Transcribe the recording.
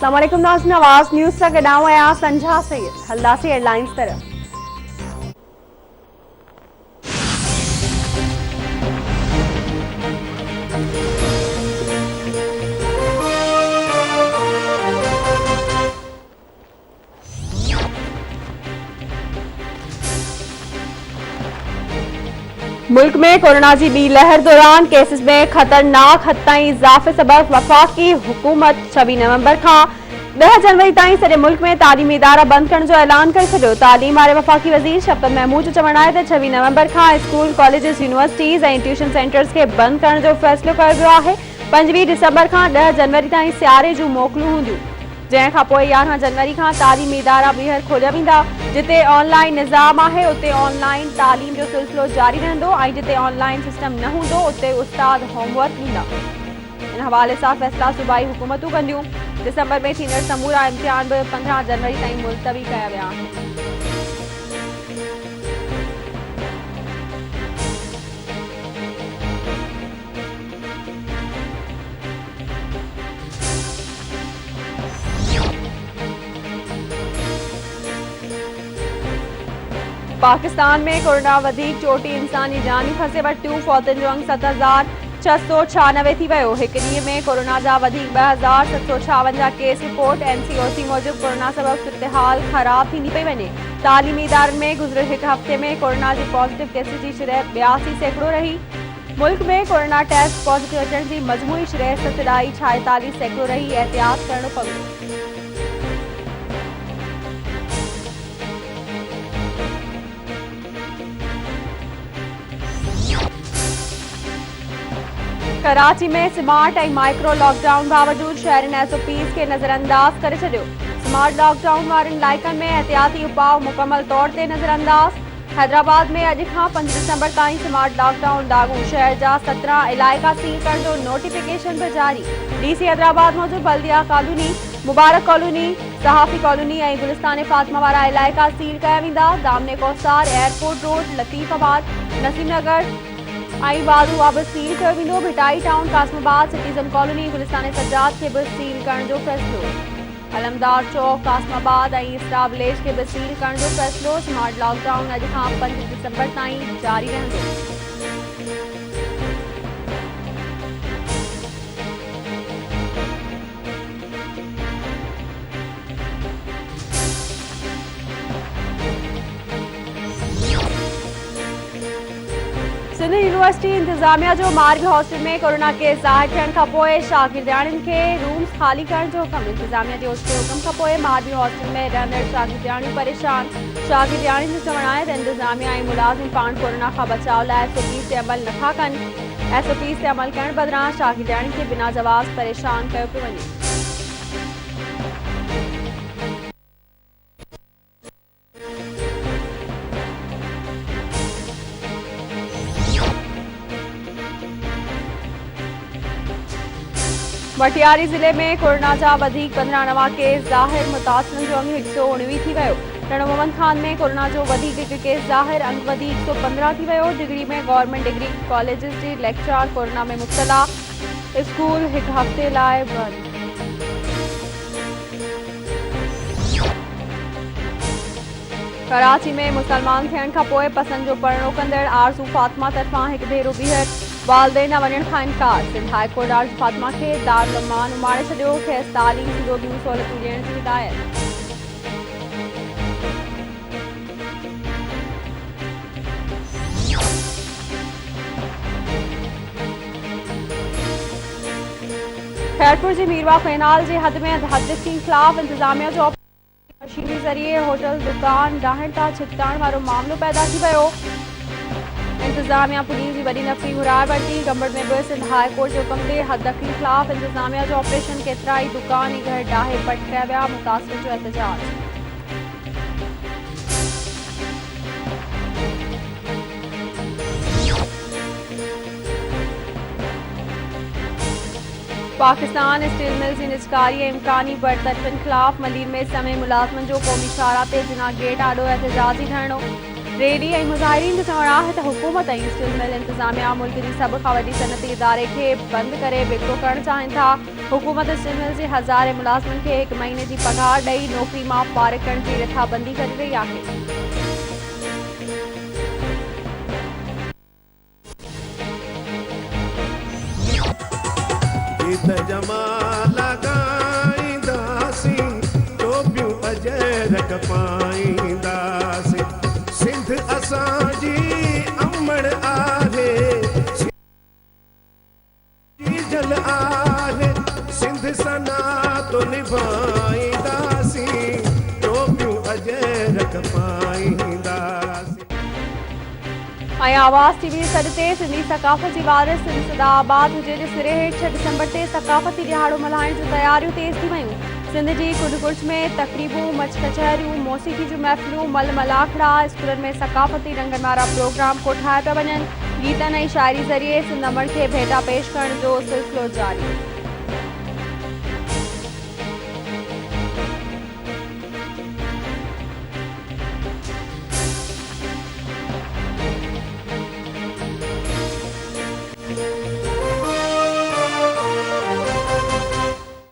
अस्सलामुअलैकुम नाज़रीन, आवाज़ न्यूज़ तक गॾाऊं आहियां संझा सैयद। हलदासीं हेडलाइंस तरफ़। मुल्क में कोरोना की ॿी लहर दौरान केसिस में ख़तरनाक हद ताईं इज़ाफ़े सबब वफ़ाक़ी हुकूमत 26 नवंबर खां 10 जनवरी ताईं सॼे मुल्क में तालीमी इदारा बंद करण जो ऐलान करे छॾियो। तालीम वारे वफ़ाक़ी वज़ीर शफ़क़त महमूद जो चवणु आहे त 26 नवंबर खां स्कूल, कॉलेजिस, यूनिवर्सिटीज़ ऐं ट्यूशन सेंटर्स खे बंद करण जो फ़ैसिलो कयो वियो आहे। 25 डिसंबर खां 10 जनवरी ताईं सियारे जूं मोकलूं हूंदियूं, जंहिंखां पोइ 11 जनवरी खां तालीमी इदारा ॿीहर खोलिया वेंदा। जिते ऑनलाइन निज़ाम आहे उते ऑनलाइन तालीम जो सिलसिलो जारी रहंदो ऐं जिते ऑनलाइन सिस्टम न हूंदो उते उस्ताद होमवर्क ॾींदा। इन हवाले सां फ़ैसिला सूबाई हुकूमतूं कंदियूं। दिसंबर में थींदड़ समूरा इम्तिहान बि 15 जनवरी ताईं मुलतवी कया विया आहिनि। पाकिस्तान में कोरोना वधीक चोटी इंसानी जानी फंसे वटियूं, फौतन जो अंग 7,696 थी वियो। हिकु ॾींहुं में कोरोना जा वधीक 2,756 केस रिपोर्ट। NCOC मूजिबि कोरोना सबब सूरतहाल ख़राब थींदी पई वञे। तालीमी इदारनि में गुज़िरियल हिकु हफ़्ते में कोरोना जी पॉज़िटिव केसिस जी शरह 82% रही। मुल्क में कोरोना टेस्ट पॉज़िटिव अचण जी मजमूई शरह 46% रही। एहतियात करणो पवंदो। कराची में स्मार्ट ऐं माइक्रो लॉकडाउन बावजूद शहरनि SOPs खे नज़रअंदाज करे छॾियो। स्मार्ट लॉकडाउन वारनि इलाइक़नि में एहतियाती उपाउ मुकमल तौर ते नज़रअंदाज। हैदराबाद में अॼु खां 5 दिसंबर ताईं स्मार्ट लॉकडाउन लागू। शहर जा 17 इलाइक़ा सील करण जो नोटिफिकेशन बि जारी। DC हैदराबाद मूजिबि बल्दिया colony, Mubarak colony, Sahafi colony ऐं गुलिस्तान फातिमा वारा इलाइक़ा सील कया वेंदा। दामने कोसार, एयरपोर्ट रोड, लतीफ़ाबाद, नसीम नगर ऐं बाज़ूआ बि सील कयो वेंदो। Bhitai town, Qasimabad, citizen colony, Gulistan Sajjad खे बि सील करण जो फ़ैसिलो। अलमदार चौक, कासमाबाद ऐं स्टार विलेज खे बि सील करण जो फ़ैसिलो। स्मार्ट लॉकडाउन अॼु खां 5 दिसंबर ताईं जारी रहंदो। सिंध यूनिवर्सिटी इंतजामिया जो मार्ग हॉस्टल में कोरोना केस ज़ाहिर थियण खां पोइ शागिर्दियाणियुनि खे रूम्स ख़ाली करण जो हुकुम। इंतजामिया जे हुकुम खां पोइ मार्ग हॉस्टल में रहंदड़ शागिर्दियाणियूं परेशान। शागिर्दियाणियुनि जो चवणु आहे त इंतजामिया ऐं मुलाज़िम पाण कोरोना खां बचाव लाइ SOPs ते अमल नथा कनि। SOPs ते अमल करण बदिरां शागिर्दियाणियुनि खे बिना जवाब परेशान कयो पियो वञे। मटियारी ज़िले में कोरोना जा वधीक 15 नवां केस ज़ाहिर। मुतासिरनि जो अंग 119 थी वियो। रणो मोहम्मद खान में कोरोना जो वधीक हिकु केस ज़ाहिर। अंग वधीक 115 थी वियो। डिग्री में गवर्नमेंट डिग्री कॉलेजिस जी लेक्चरार कोरोना में मुब्तला। स्कूल हिकु हफ़्ते लाइ बंदि। कराची में मुसलमान थियण खां पोइ पसंदि जो परणो कंदड़ आरज़ू फातिमा तरफ़ां हिकु भेरो ॿीहर वालदेन न वञण खां इनकार। सिंध हाई कोर्ट आरज़ू फातिमा खे दारुल अमान उमारे छॾियो। खेसि तालीम सूदो ॿियूं सहूलियतूं ॾियण जी हिदायत। खैरपुर जी मीरवा ख़ैनाल जे हद में हदिस के ख़िलाफ़ इंतजामिया जो मशीनी ज़रिए होटल दुकान ॾांहुं तां छिकताइण वारो मामलो पैदा थी वियो। इंतजामिया पुलिस जी वॾी नफ़री घुराए वरिती। गंबड़ में बि सिंध हाई कोर्ट जे हुकुम ते हद के ख़िलाफ़ इंतजामिया जो ऑपरेशन। केतिरा ई दुकान ऐं घर ॾाहे पट कया विया। मुतासिरनि जो एहतजाज। पाकिस्तान स्टील मिल जी निजकारी ऐं इम्कानी बरतरफ़ियुनि ख़िलाफ़ मलीर में समय मुलाज़िमनि जो क़ौमी शाहरा ते जिना गेट आॾो एहतजाजी धरणो। रेडी ऐं मुज़ाहिरीन जो चवणु आहे त हुकूमत ऐं स्टील मिल इंतिज़ामिया मुल्क जी सभ खां वॾी सनअती इदारे खे बंदि करे विकिरो करणु चाहिनि था। हुकूमत स्टील मिल जे हज़ारे मुलाज़िमनि खे 1 महीने जी पघार ॾेई नौकरी मां फारिग करण जी रिथाबंदी करे रही आहे। सिंध असांजी अमड़ आहे, जल आहे, सिंध सना तो निभाईंदासीं, टोपियूं अजरक पाईंदासीं। आवाज़ टीवी सॾते सिंधी सकाफ़त जी वारिस सिंध सदाबाद हुजे जे सिरे हेठि 6 डिसंबर ते सकाफ़ती ॾियारो मल्हाइण जूं तयारियूं तेज़ थी वयूं। सिंध जी कुंड में तक़रीबूं, मछ कचहरियूं, मौसीक़ी जूं महफ़िलूं, मल मलाखड़ा, स्कूलनि में सकाफ़ती रंगनि वारा प्रोग्राम कोठाया पिया वञनि। गीतनि ऐं शाइरी ज़रिए सिंध अमड़ खे भेटा पेश करण जो सिलसिलो जारी।